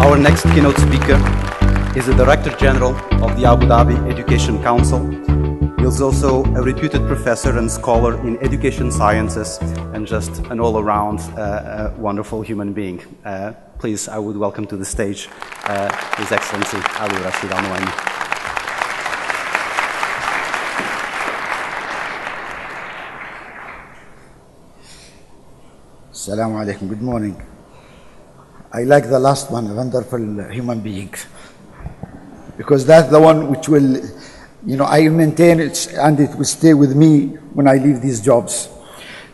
Our next keynote speaker is the Director General of the Abu Dhabi Education Council. He is also a reputed professor and scholar in education sciences and just an all-around wonderful human being. Please, I would welcome to the stage His Excellency Rashid Alnuaimi. Assalamu alaikum, good morning. I like the last one, a wonderful human being, because that's the one which will, I maintain it and it will stay with me when I leave these jobs.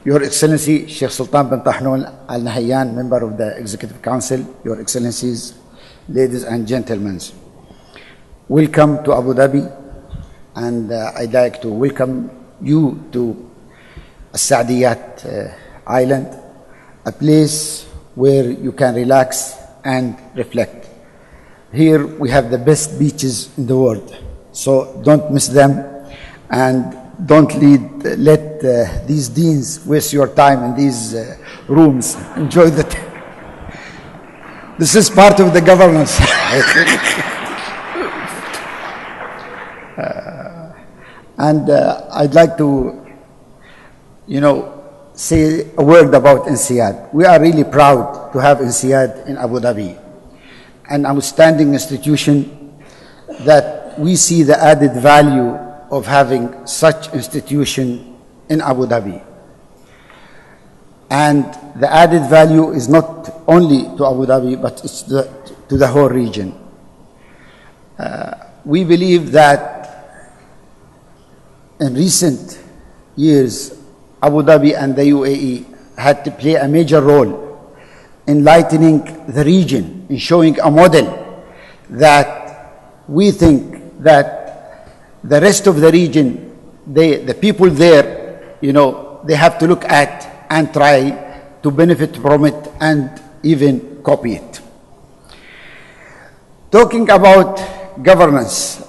Your Excellency, Sheikh Sultan bin Tahnoon Al Nahyan, member of the Executive Council, Your Excellencies, ladies and gentlemen, welcome to Abu Dhabi, and I'd like to welcome you to Saadiyat Island, a place where you can relax and reflect. Here we have the best beaches in the world, so don't miss them, and don't let these deans waste your time in these rooms. Enjoy the This is part of the governance. And I'd like to, say a word about INSEAD. We are really proud to have INSEAD in Abu Dhabi, an outstanding institution that we see the added value of having such institution in Abu Dhabi. And the added value is not only to Abu Dhabi, but it's to the whole region. We believe that in recent years, Abu Dhabi and the UAE had to play a major role in lightening the region, in showing a model that we think that the rest of the region, the people there, they have to look at and try to benefit from it and even copy it. Talking about governance,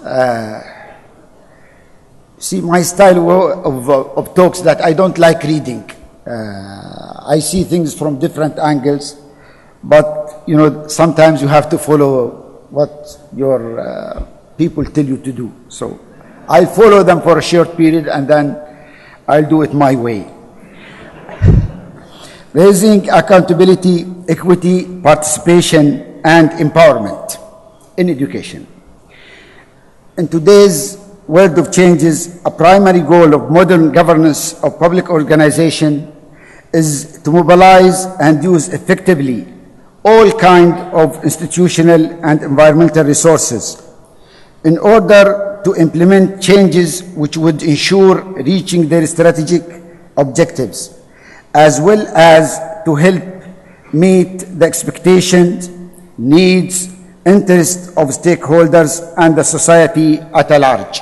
see, my style of talks that I don't like reading. I see things from different angles, but sometimes you have to follow what your people tell you to do. So I'll follow them for a short period and then I'll do it my way. Raising accountability, equity, participation, and empowerment in education. In today's world of changes, a primary goal of modern governance of public organization is to mobilize and use effectively all kinds of institutional and environmental resources in order to implement changes which would ensure reaching their strategic objectives, as well as to help meet the expectations, needs, interests of stakeholders and the society at large.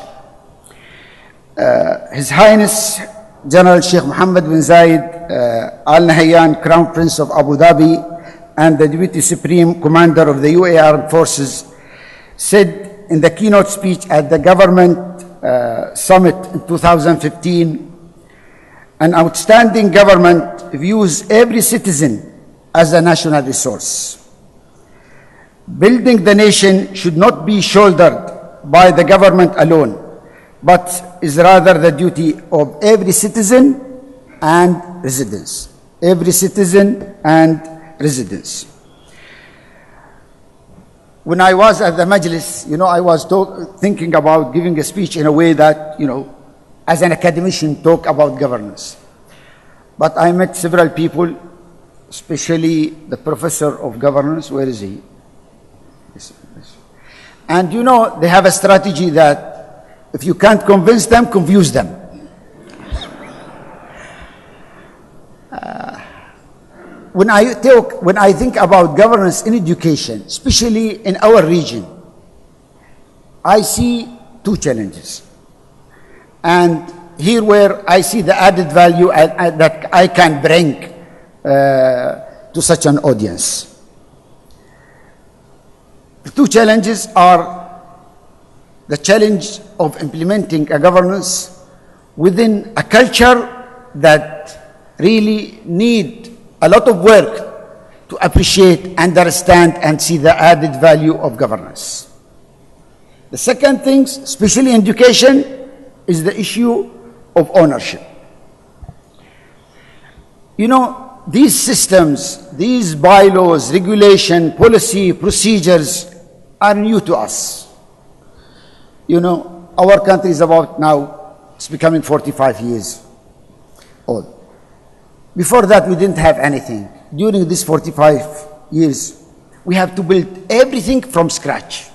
His Highness General Sheikh Mohammed bin Zayed Al Nahyan, Crown Prince of Abu Dhabi and the Deputy Supreme Commander of the UAE Armed Forces, said in the keynote speech at the Government Summit in 2015, an outstanding government views every citizen as a national resource. Building the nation should not be shouldered by the government alone, but is rather the duty of every citizen and residents. Every citizen and residents. When I was at the Majlis, I was thinking about giving a speech in a way that, as an academician, talk about governance. But I met several people, especially the professor of governance. Where is he? And they have a strategy that if you can't convince them, confuse them. When I think about governance in education, especially in our region, I see two challenges. And here where I see the added value that I can bring to such an audience. The two challenges are the challenge of implementing a governance within a culture that really need a lot of work to appreciate, understand, and see the added value of governance. The second thing, especially in education, is the issue of ownership. You know, these systems, these bylaws, regulation, policy, procedures are new to us. You know, our country is about now, it's becoming 45 years old. Before that, we didn't have anything. During these 45 years, we have to build everything from scratch,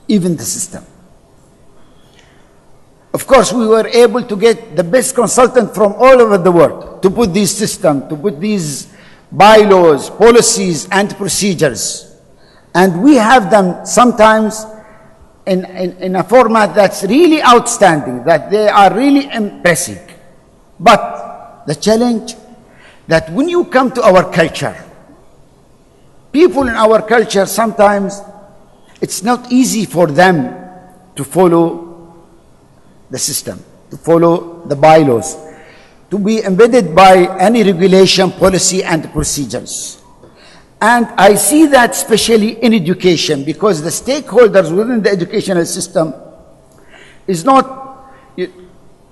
even the system. Of course, we were able to get the best consultant from all over the world to put these systems, to put these bylaws, policies, and procedures. And we have them sometimes in a format that's really outstanding, that they are really impressive. But the challenge that when you come to our culture, people in our culture, sometimes it's not easy for them to follow the system, to follow the bylaws, to be embedded by any regulation, policy, and procedures. And I see that especially in education, because the stakeholders within the educational system is not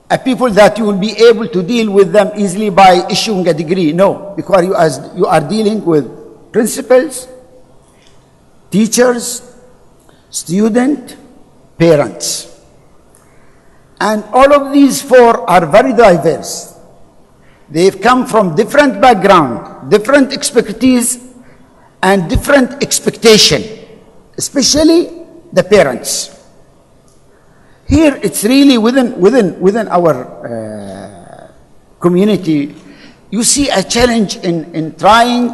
a people that you will be able to deal with them easily by issuing a degree. No, because you are dealing with principals, teachers, student, parents. And all of these four are very diverse. They've come from different background, different expertise, and different expectation, especially the parents. Here, it's really within our community, you see a challenge in trying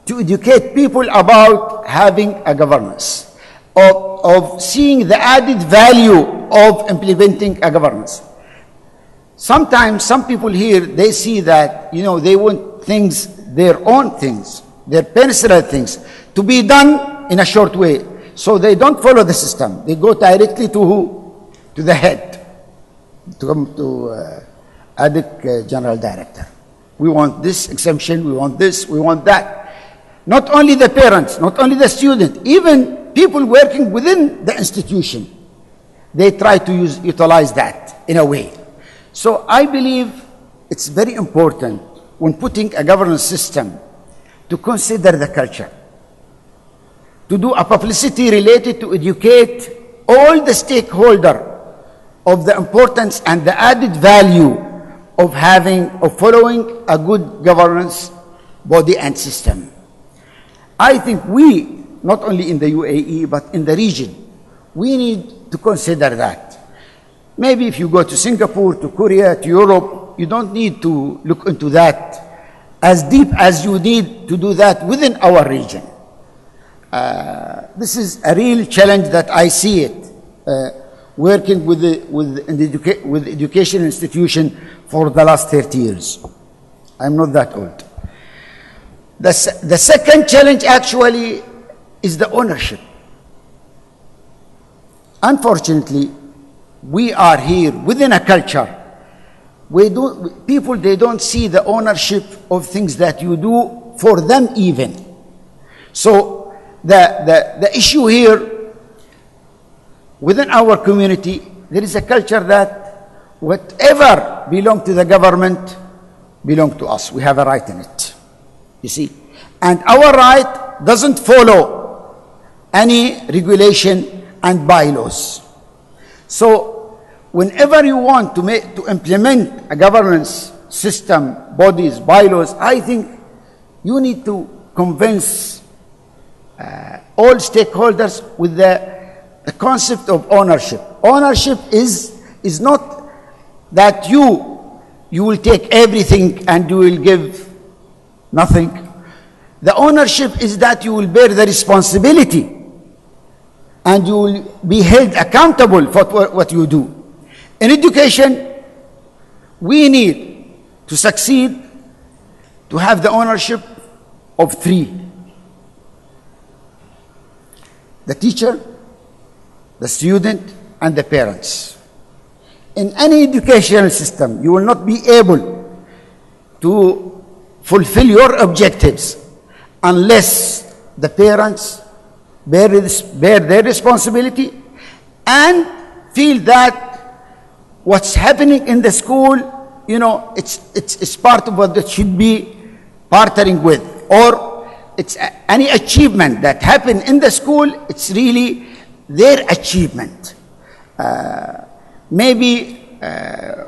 to educate people about having a governance, of seeing the added value of implementing a governance. Sometimes some people here, they see that, you know, they want things, their own things, their personal things, to be done in a short way. So they don't follow the system. They go directly to who? To the head, to ADEC General Director. We want this exemption, we want this, we want that. Not only the parents, not only the student, even people working within the institution, they try to utilize that in a way. So I believe it's very important when putting a governance system to consider the culture, to do a publicity related to educate all the stakeholders of the importance and the added value of following a good governance body and system. I think we, not only in the UAE, but in the region, we need to consider that. Maybe if you go to Singapore, to Korea, to Europe, you don't need to look into that as deep as you need to do that within our region. This is a real challenge that I see it, working with education institution for the last 30 years. I'm not that old. The second challenge actually is the ownership. Unfortunately, we are here within a culture. People, they don't see the ownership of things that you do for them even. So the issue here within our community, there is a culture that whatever belongs to the government belongs to us. We have a right in it, you see. And our right doesn't follow any regulation and bylaws. So whenever you want to implement a governance system, bodies, bylaws, I think you need to convince all stakeholders with the concept of ownership. Ownership is not that you will take everything and you will give nothing. The ownership is that you will bear the responsibility and you will be held accountable for what you do. In education, we need to succeed to have the ownership of three: the teacher, the student, and the parents. In any educational system, you will not be able to fulfill your objectives unless the parents bear their responsibility and feel that what's happening in the school, you know, it's part of what they should be partnering with, or it's any achievement that happened in the school, it's really their achievement. Maybe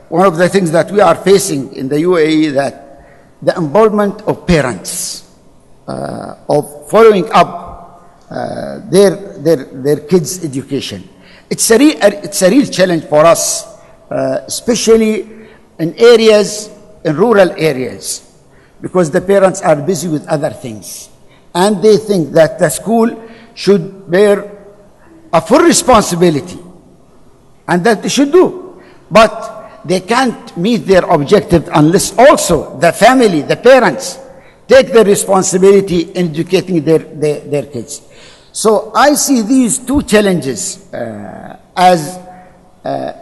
one of the things that we are facing in the UAE, that the involvement of parents, of following up their kids' education. It's a real challenge for us, especially in rural areas, because the parents are busy with other things. And they think that the school should bear a full responsibility, and that they should do. But they can't meet their objective unless also the family, the parents, take the responsibility in educating their kids. So I see these two challenges as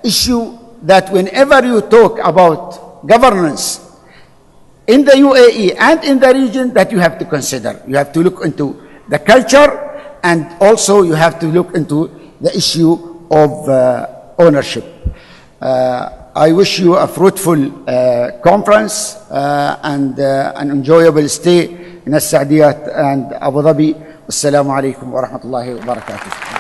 issue that whenever you talk about governance in the UAE and in the region, that you have to consider. You have to look into the culture, and also you have to look into the issue of ownership. I wish you a fruitful conference and an enjoyable stay in Al-Saadiyat and Abu Dhabi. Assalamu alaikum wa rahmatullahi wa barakatuh.